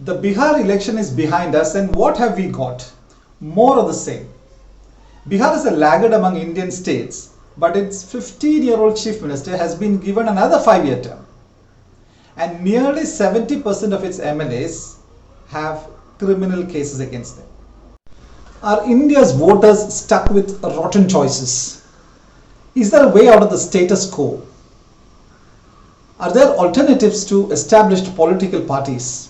The Bihar election is behind us, and what have we got? More of the same. Bihar is a laggard among Indian states, but its 15-year-old chief minister has been given another 5-year term. And nearly 70% of its MLAs have criminal cases against them. Are India's voters stuck with rotten choices? Is there a way out of the status quo? Are there alternatives to established political parties?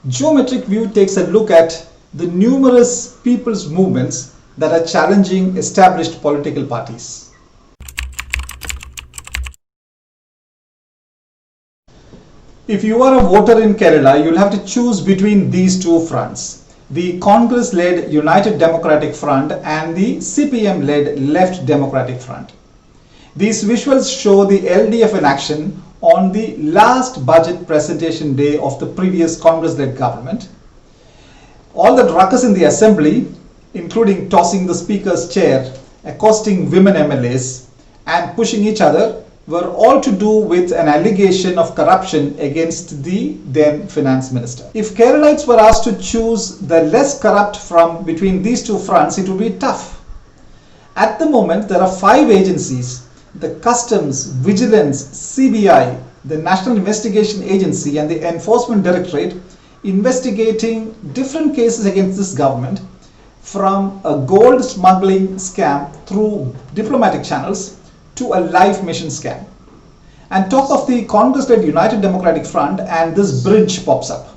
Geometric View takes a look at the numerous people's movements that are challenging established political parties. If you are a voter in Kerala, you'll have to choose between these two fronts: the Congress-led United Democratic Front and the CPM-led Left Democratic Front. These visuals show the LDF in action on the last budget presentation day of the previous Congress-led government. All the ruckus in the assembly, including tossing the speaker's chair, accosting women MLAs, and pushing each other, were all to do with an allegation of corruption against the then finance minister. If Keralites were asked to choose the less corrupt from between these two fronts, it would be tough. At the moment, there are 5 agencies: the Customs, Vigilance, CBI, the National Investigation Agency, and the Enforcement Directorate, investigating different cases against this government, from a gold smuggling scam through diplomatic channels to a life mission scam. And talk of the Congress-led United Democratic Front, and this bridge pops up.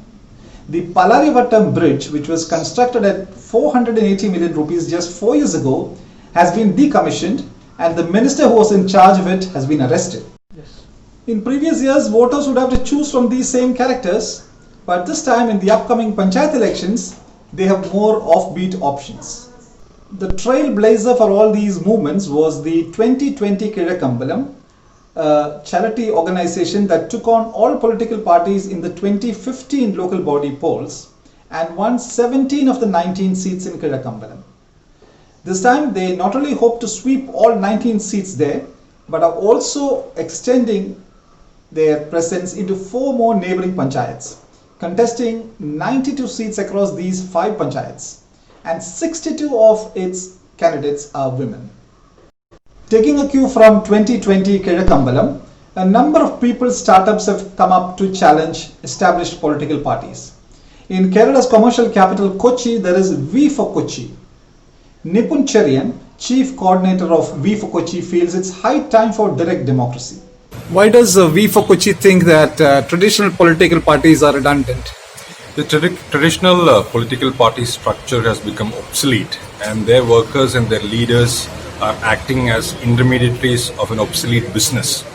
The Palarivattam bridge, which was constructed at 480 million rupees just 4 years ago, has been decommissioned, and the minister who was in charge of it has been arrested. Yes. In previous years, voters would have to choose from these same characters, but this time in the upcoming Panchayat elections, they have more offbeat options. The trailblazer for all these movements was the 2020 Kizhakkambalam, a charity organization that took on all political parties in the 2015 local body polls and won 17 of the 19 seats in Kizhakkambalam. This time they not only hope to sweep all 19 seats there, but are also extending their presence into 4 more neighbouring panchayats, contesting 92 seats across these 5 panchayats, and 62 of its candidates are women. Taking a cue from 2020 Kizhakkambalam, a number of people's startups have come up to challenge established political parties. In Kerala's commercial capital Kochi, there is V for Kochi. Nipun Cherian, Chief Coordinator of V for Kochi, feels it's high time for direct democracy. Why does V for Kochi think that traditional political parties are redundant? The traditional political party structure has become obsolete, and their workers and their leaders are acting as intermediaries of an obsolete business.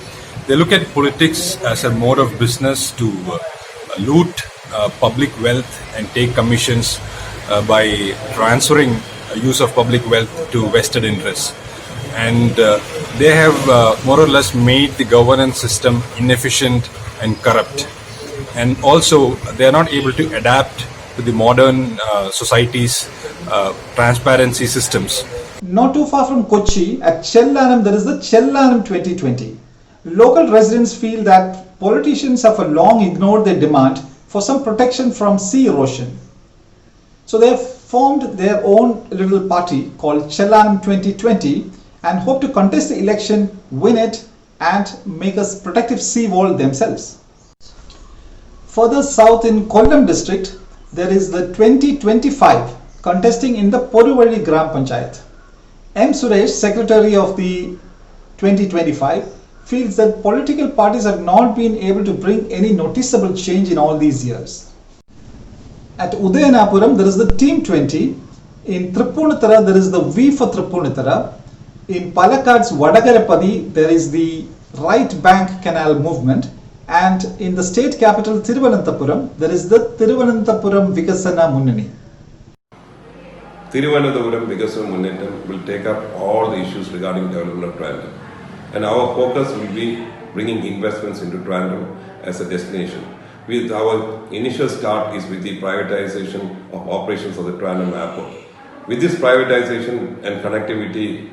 They look at politics as a mode of business to loot public wealth and take commissions by transferring use of public wealth to vested interests. And they have more or less made the governance system inefficient and corrupt. And also, they are not able to adapt to the modern society's transparency systems. Not too far from Kochi, at Chellanam, there is the Chellanam 2020. Local residents feel that politicians have for long ignored their demand for some protection from sea erosion. So they have formed their own little party called Chellanam 2020 and hope to contest the election, win it, and make a protective sea wall themselves. Further south in Kollam district, there is the 2025 contesting in the Poruvali Gram Panchayat. M. Suresh, secretary of the 2025, feels that political parties have not been able to bring any noticeable change in all these years. At Udayanapuram, there is the Team 20. In Tripunithara, there is the V for Tripunithara. In Palakad's Vadagarapadi, there is the Right Bank Canal movement. And in the state capital Thiruvananthapuram, there is the Thiruvananthapuram Vikasana Munnani. Thiruvananthapuram Vikasana Munnani will take up all the issues regarding development of Trivandrum. And our focus will be bringing investments into Trivandrum as a destination. With our initial start is with the privatization of operations of the Trivandrum airport. With this privatization and connectivity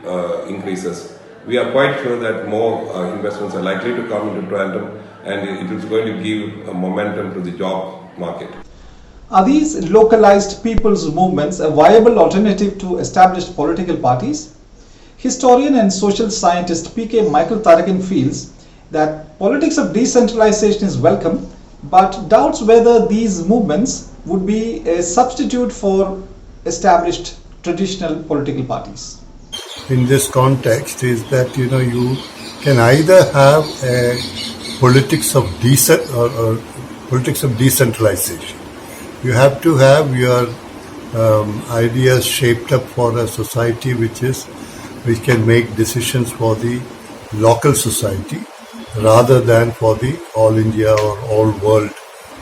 increases, we are quite sure that more investments are likely to come into Trivandrum, and it is going to give a momentum to the job market. Are these localized people's movements a viable alternative to established political parties? Historian and social scientist P.K. Michael Tarakan feels that politics of decentralization is welcome, but doubts whether these movements would be a substitute for established traditional political parties. In this context is that you can either have a politics of politics of decentralization. You have to have your ideas shaped up for a society which can make decisions for the local society rather than for the all India or all world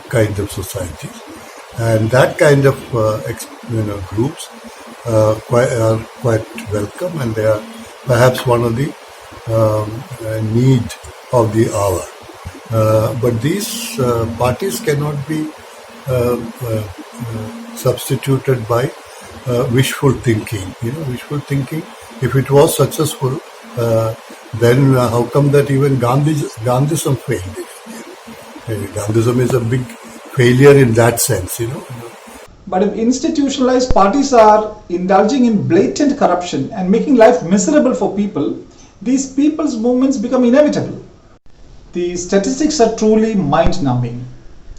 kind of society. And that kind of groups are quite welcome, and they are perhaps one of the need of the hour. But these parties cannot be substituted by wishful thinking. Wishful thinking, if it was successful, then how come that even Gandhism failed? Gandhism is a big failure in that sense, But if institutionalized parties are indulging in blatant corruption and making life miserable for people, these people's movements become inevitable. The statistics are truly mind-numbing.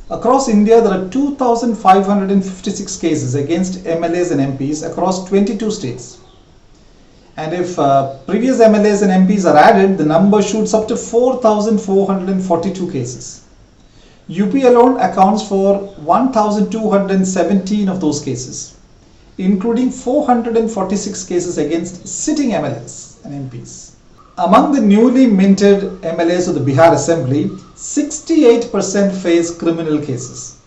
Across India, there are 2,556 cases against MLAs and MPs across 22 states. And if previous MLAs and MPs are added, the number shoots up to 4,442 cases. UP alone accounts for 1,217 of those cases, including 446 cases against sitting MLAs and MPs. Among the newly minted MLAs of the Bihar Assembly, 68% face criminal cases.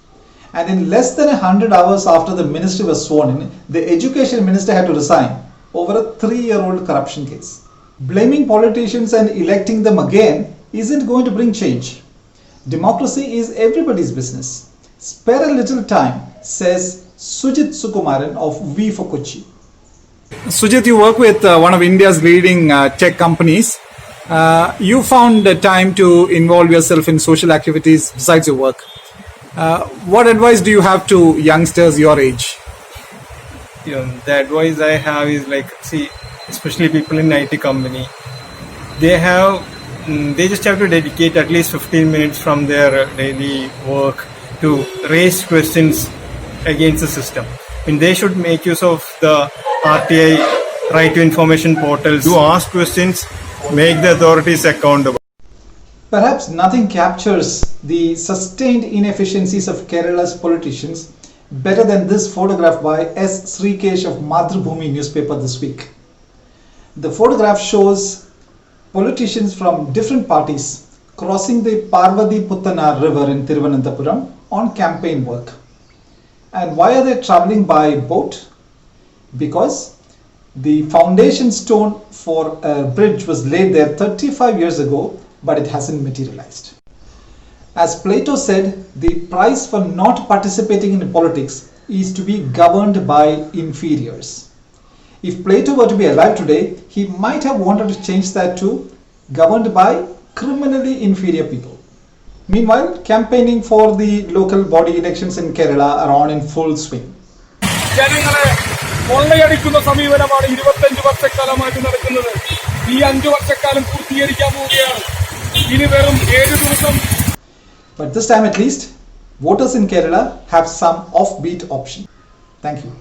And in less than 100 hours after the ministry was sworn in, the education minister had to resign over a 3-year-old corruption case. Blaming politicians and electing them again isn't going to bring change. Democracy is everybody's business. Spare a little time, says Sujit Sukumaran of V for Kochi. Sujit, you work with one of India's leading tech companies. You found the time to involve yourself in social activities besides your work. What advice do you have to youngsters your age? The advice I have is especially people in IT company, they just have to dedicate at least 15 minutes from their daily work to raise questions against the system. They should make use of the RTI right to information portals to ask questions, make the authorities accountable. Perhaps nothing captures the sustained inefficiencies of Kerala's politicians better than this photograph by S. Srikesh of Madhrubhumi newspaper this week. The photograph shows politicians from different parties crossing the Parvati Puttana river in Thiruvananthapuram on campaign work. And why are they travelling by boat? Because the foundation stone for a bridge was laid there 35 years ago, but it hasn't materialized. As Plato said, the price for not participating in politics is to be governed by inferiors. If Plato were to be alive today, he might have wanted to change that to governed by criminally inferior people. Meanwhile, campaigning for the local body elections in Kerala are on in full swing. ജനങ്ങളെ കൊള്ളയടിക്കുന്ന സമീപനമാണ് 25 വർഷക്കാലമായിട്ട് നടക്കുന്നത്. ഈ 5 വർഷക്കാലം പൂർത്തീകരിക്കാൻ പോവുകയാണ്. ഇനി വെറും 7 ദിവസം. But this time at least, voters in Kerala have some offbeat option. Thank you.